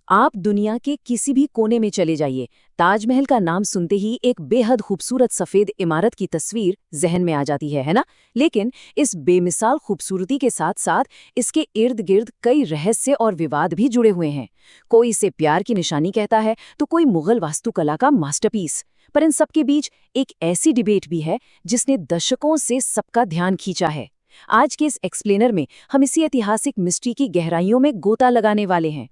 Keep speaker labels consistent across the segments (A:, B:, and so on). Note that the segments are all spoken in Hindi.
A: आप दुनिया के किसी भी कोने में चले जाइए, ताजमहल का नाम सुनते ही एक बेहद खूबसूरत सफेद इमारत की तस्वीर जहन में आ जाती है ना? लेकिन इस बेमिसाल खूबसूरती के साथ साथ इसके इर्द गिर्द कई रहस्य और विवाद भी जुड़े हुए हैं। कोई इसे प्यार की निशानी कहता है तो कोई मुगल वास्तुकला का मास्टरपीस। पर इन सबके बीच एक ऐसी डिबेट भी है जिसने दशकों से सबका ध्यान खींचा है। आज के इस एक्सप्लेनर में हम इसी ऐतिहासिक मिस्ट्री की गहराइयों में गोता लगाने वाले हैं।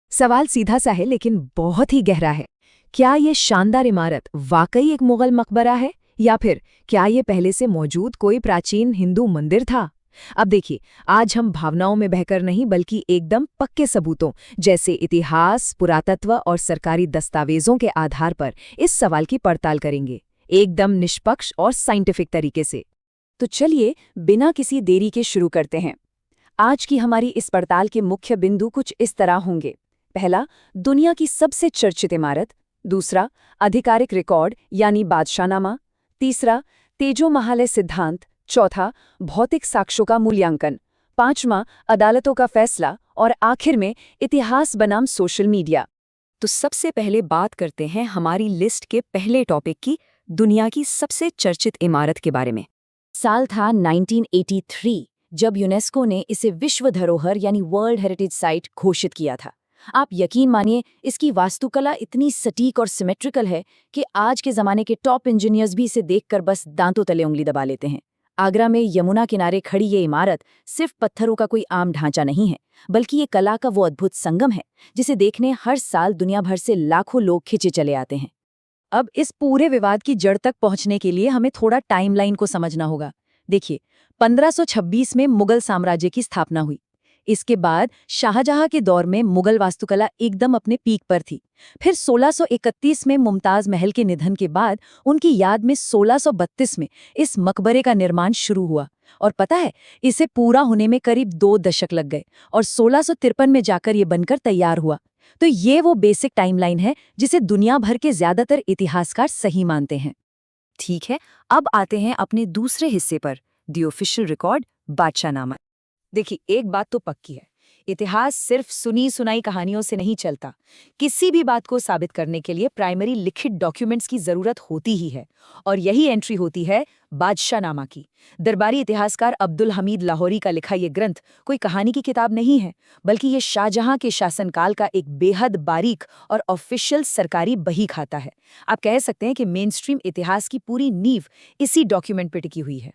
B: सवाल सीधा सा है लेकिन बहुत ही गहरा है। क्या ये शानदार इमारत वाकई एक मुगल मकबरा है या फिर क्या ये पहले से मौजूद कोई प्राचीन हिंदू मंदिर था? अब देखिए, आज हम भावनाओं में बहकर नहीं बल्कि एकदम पक्के सबूतों जैसे इतिहास, पुरातत्व और सरकारी दस्तावेजों के आधार पर इस सवाल की पड़ताल करेंगे, एकदम निष्पक्ष और साइंटिफिक तरीके से।
A: तो चलिए बिना किसी देरी के शुरू करते हैं। आज की हमारी इस पड़ताल के मुख्य बिंदु कुछ इस तरह होंगे। पहला, दुनिया की सबसे चर्चित इमारत। दूसरा, आधिकारिक रिकॉर्ड यानी बादशाहनामा। तीसरा, तेजो-महालय सिद्धांत। चौथा, भौतिक साक्ष्यों का मूल्यांकन। पांचवां, अदालतों का फैसला। और आखिर में इतिहास बनाम सोशल मीडिया। तो सबसे पहले बात करते हैं हमारी लिस्ट के पहले टॉपिक की, दुनिया की सबसे चर्चित इमारत के बारे में। साल था 1983 जब यूनेस्को ने इसे विश्व धरोहर यानी वर्ल्ड हेरिटेज साइट घोषित किया था। आप यकीन मानिए, इसकी वास्तुकला इतनी सटीक और सिमेट्रिकल है कि आज के ज़माने के टॉप इंजीनियर्स भी इसे देखकर बस दांतों तले उंगली दबा लेते हैं। आगरा में यमुना किनारे खड़ी ये इमारत सिर्फ पत्थरों का कोई आम ढांचा नहीं है, बल्कि ये कला का वो अद्भुत संगम है जिसे देखने हर साल दुनिया भर से लाखों लोग खिंचे चले आते हैं। अब इस पूरे विवाद की जड़ तक पहुंचने के लिए हमें थोड़ा टाइमलाइन को समझना होगा। देखिए, 1526 में मुगल साम्राज्य की स्थापना हुई। इसके बाद शाहजहां के दौर में मुगल वास्तुकला एकदम अपने पीक पर थी। फिर 1631 में मुमताज महल के निधन के बाद उनकी याद में 1632 में इस मकबरे का निर्माण शुरू हुआ। और पता है, इसे पूरा होने में करीब 2 दशक लग गए और 1653 में जाकर ये बनकर तैयार हुआ। तो ये वो बेसिक टाइमलाइन है जिसे दुनिया भर के ज्यादातर इतिहासकार सही मानते हैं। ठीक है, अब आते हैं अपने दूसरे हिस्से पर, द ऑफिशियल रिकॉर्ड, बादशाहनामा। देखिए, एक बात तो पक्की है, इतिहास सिर्फ सुनी सुनाई कहानियों से नहीं चलता। किसी भी बात को साबित करने के लिए प्राइमरी लिखित डॉक्यूमेंट्स की जरूरत होती ही है, और यही एंट्री होती है बादशाहनामा की। दरबारी इतिहासकार अब्दुल हमीद लाहौरी का लिखा ये ग्रंथ कोई कहानी की किताब नहीं है, बल्कि ये शाहजहां के शासनकाल का एक बेहद बारीक और ऑफिशियल सरकारी बही खाता है। आप कह सकते हैं कि मेन स्ट्रीम इतिहास की पूरी नींव इसी डॉक्यूमेंट पर टिकी हुई है।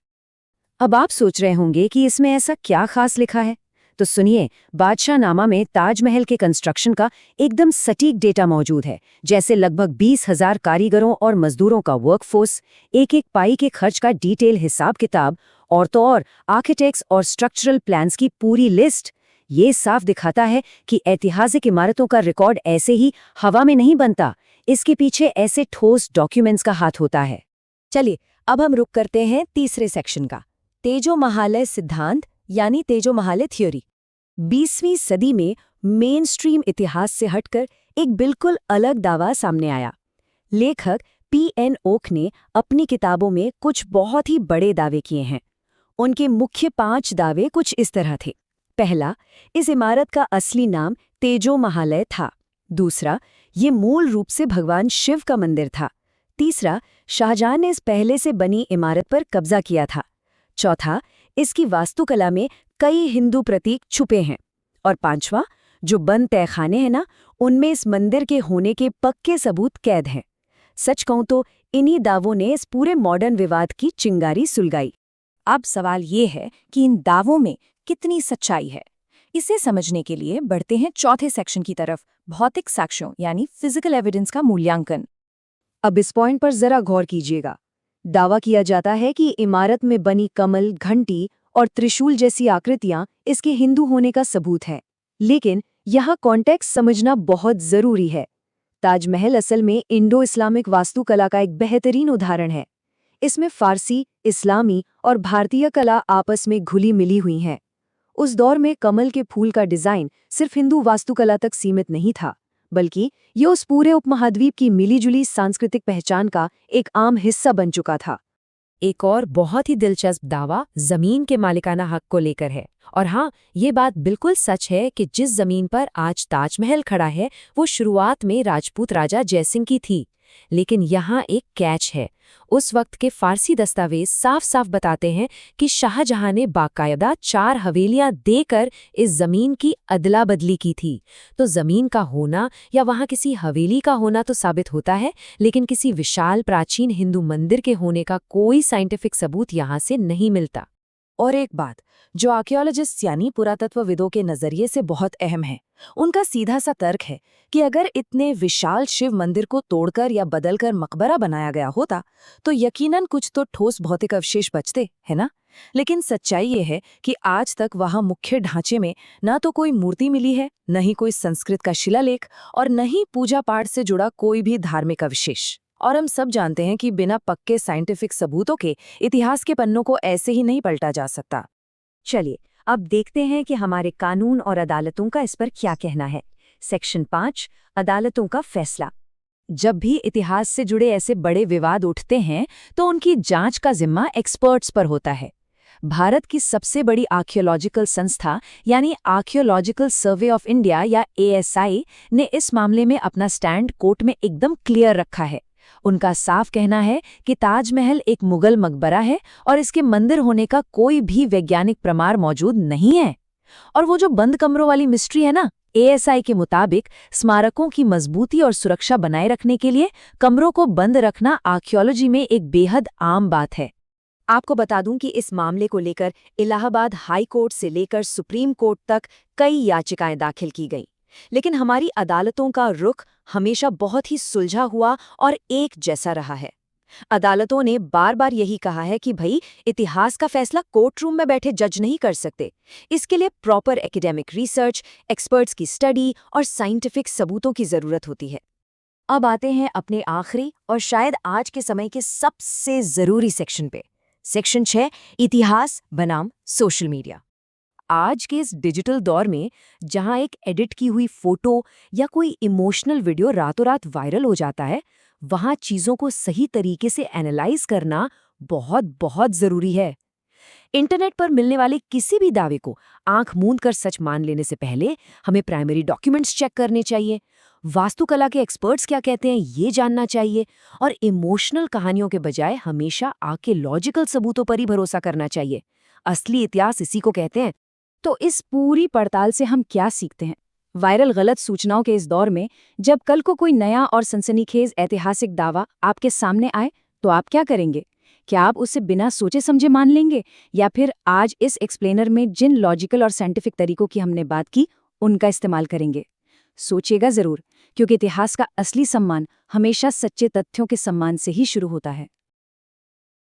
A: अब आप सोच रहे होंगे कि इसमें ऐसा क्या खास लिखा है, तो सुनिए, बादशाहनामा में ताजमहल के कंस्ट्रक्शन का एकदम सटीक डेटा मौजूद है, जैसे लगभग 20,000 कारीगरों और मजदूरों का वर्कफोर्स, एक एक पाई के खर्च का डिटेल हिसाब किताब, और तो और आर्किटेक्ट्स और स्ट्रक्चरल प्लान्स की पूरी लिस्ट। ये साफ दिखाता है कि ऐतिहासिक इमारतों का रिकॉर्ड ऐसे ही हवा में नहीं बनता, इसके पीछे ऐसे ठोस डॉक्यूमेंट्स का हाथ होता है। चलिए, अब हम रुक करते हैं तीसरे सेक्शन का, तेजो-महालय सिद्धांत यानी तेजो-महालय थ्योरी। 20वीं सदी में मेन स्ट्रीम इतिहास से हटकर एक बिल्कुल अलग दावा सामने आया। लेखक P.N. ओक ने अपनी किताबों में कुछ बहुत ही बड़े दावे किए हैं। उनके मुख्य 5 दावे कुछ इस तरह थे। पहला, इस इमारत का असली नाम तेजो-महालय था। दूसरा, ये मूल रूप से भगवान शिव का मंदिर था। तीसरा, शाहजहां ने इस पहले से बनी इमारत पर कब्जा किया था। चौथा, इसकी वास्तुकला में कई हिंदू प्रतीक छुपे हैं। और पांचवा, जो बंद तहखाने हैं ना, उनमें इस मंदिर के होने के पक्के सबूत कैद हैं। सच कहूं तो इन्हीं दावों ने इस पूरे मॉडर्न विवाद की चिंगारी सुलगाई। अब सवाल ये है कि इन दावों में कितनी सच्चाई है। इसे समझने के लिए बढ़ते हैं चौथे सेक्शन की तरफ, भौतिक साक्ष्यों यानी फिजिकल एविडेंस का मूल्यांकन। अब इस पॉइंट पर जरा गौर कीजिएगा। दावा किया जाता है कि इमारत में बनी कमल, घंटी और त्रिशूल जैसी आकृतियां इसके हिंदू होने का सबूत है। लेकिन यहाँ कॉन्टेक्स्ट समझना बहुत जरूरी है। ताजमहल असल में इंडो इस्लामिक वास्तुकला का एक बेहतरीन उदाहरण है। इसमें फारसी, इस्लामी और भारतीय कला आपस में घुली मिली हुई हैं। उस दौर में कमल के फूल का डिजाइन सिर्फ हिंदू वास्तुकला तक सीमित नहीं था, बल्कि ये उस पूरे उपमहाद्वीप की मिलीजुली सांस्कृतिक पहचान का एक आम हिस्सा बन चुका था।
B: एक और बहुत ही दिलचस्प दावा जमीन के मालिकाना हक को लेकर है। और हाँ, ये बात बिल्कुल सच है कि जिस जमीन पर आज ताजमहल खड़ा है वो शुरुआत में राजपूत राजा जयसिंह की थी। लेकिन यहाँ एक कैच है। उस वक्त के फारसी दस्तावेज साफ साफ बताते हैं कि शाहजहां ने बाकायदा 4 हवेलियां देकर इस जमीन की अदला बदली की थी। तो जमीन का होना या वहां किसी हवेली का होना तो साबित होता है, लेकिन किसी विशाल प्राचीन हिंदू मंदिर के होने का कोई साइंटिफिक सबूत यहाँ से नहीं मिलता।
A: और एक बात जो आर्कियोलॉजिस्ट यानी पुरातत्वविदों के नजरिए से बहुत अहम है, उनका सीधा सा तर्क है कि अगर इतने विशाल शिव मंदिर को तोड़कर या बदलकर मकबरा बनाया गया होता तो यकीनन कुछ तो ठोस भौतिक अवशेष बचते, है ना? लेकिन सच्चाई ये है कि आज तक वहां मुख्य ढांचे में ना तो कोई मूर्ति मिली है, न ही कोई संस्कृत का शिलालेख और न ही पूजा पाठ से जुड़ा कोई भी धार्मिक अवशेष। और हम सब जानते हैं कि बिना पक्के साइंटिफिक सबूतों के इतिहास के पन्नों को ऐसे ही नहीं पलटा जा सकता।
B: चलिए अब देखते हैं कि हमारे कानून और अदालतों का इस पर क्या कहना है। सेक्शन 5, अदालतों का फैसला। जब भी इतिहास से जुड़े ऐसे बड़े विवाद उठते हैं तो उनकी जांच का जिम्मा एक्सपर्ट्स पर होता है। भारत की सबसे बड़ी आर्कियोलॉजिकल संस्था यानी आर्कियोलॉजिकल सर्वे ऑफ इंडिया या ASI ने इस मामले में अपना स्टैंड कोर्ट में एकदम क्लियर रखा है। उनका साफ कहना है कि ताजमहल एक मुगल मकबरा है और इसके मंदिर होने का कोई भी वैज्ञानिक प्रमाण मौजूद नहीं है। और वो जो बंद कमरों वाली मिस्ट्री है ना, ASI के मुताबिक स्मारकों की मजबूती और सुरक्षा बनाए रखने के लिए कमरों को बंद रखना आर्कियोलॉजी में एक बेहद आम बात है। आपको बता दूं कि इस मामले को लेकर इलाहाबाद हाई कोर्ट से लेकर सुप्रीम कोर्ट तक कई याचिकाएं दाखिल की गईं। लेकिन हमारी अदालतों का रुख हमेशा बहुत ही सुलझा हुआ और एक जैसा रहा है। अदालतों ने बार बार यही कहा है कि भाई, इतिहास का फैसला कोर्ट रूम में बैठे जज नहीं कर सकते। इसके लिए प्रॉपर एकेडमिक रिसर्च, एक्सपर्ट्स की स्टडी और साइंटिफिक सबूतों की जरूरत होती है। अब आते हैं अपने आखिरी और शायद आज के समय के सबसे जरूरी सेक्शन पे। सेक्शन 6, इतिहास बनाम सोशल मीडिया। आज के इस डिजिटल दौर में जहां एक एडिट की हुई फोटो या कोई इमोशनल वीडियो रातों रात वायरल हो जाता है, वहां चीजों को सही तरीके से एनालाइज करना बहुत बहुत जरूरी है। इंटरनेट पर मिलने वाले किसी भी दावे को आंख मूंद कर सच मान लेने से पहले हमें प्राइमरी डॉक्यूमेंट्स चेक करने चाहिए, वास्तुकला के एक्सपर्ट्स क्या कहते हैं ये जानना चाहिए, और इमोशनल कहानियों के बजाय हमेशा आर्कियोलॉजिकल सबूतों पर ही भरोसा करना चाहिए। असली इतिहास इसी को कहते हैं। तो इस पूरी पड़ताल से हम क्या सीखते हैं? वायरल गलत सूचनाओं के इस दौर में जब कल को कोई नया और सनसनीखेज ऐतिहासिक दावा आपके सामने आए तो आप क्या करेंगे? क्या आप उसे बिना सोचे समझे मान लेंगे, या फिर आज इस एक्सप्लेनर में जिन लॉजिकल और साइंटिफिक तरीकों की हमने बात की उनका इस्तेमाल करेंगे? सोचिएगा जरूर, क्योंकि इतिहास का असली सम्मान हमेशा सच्चे तथ्यों के सम्मान से ही शुरू होता है।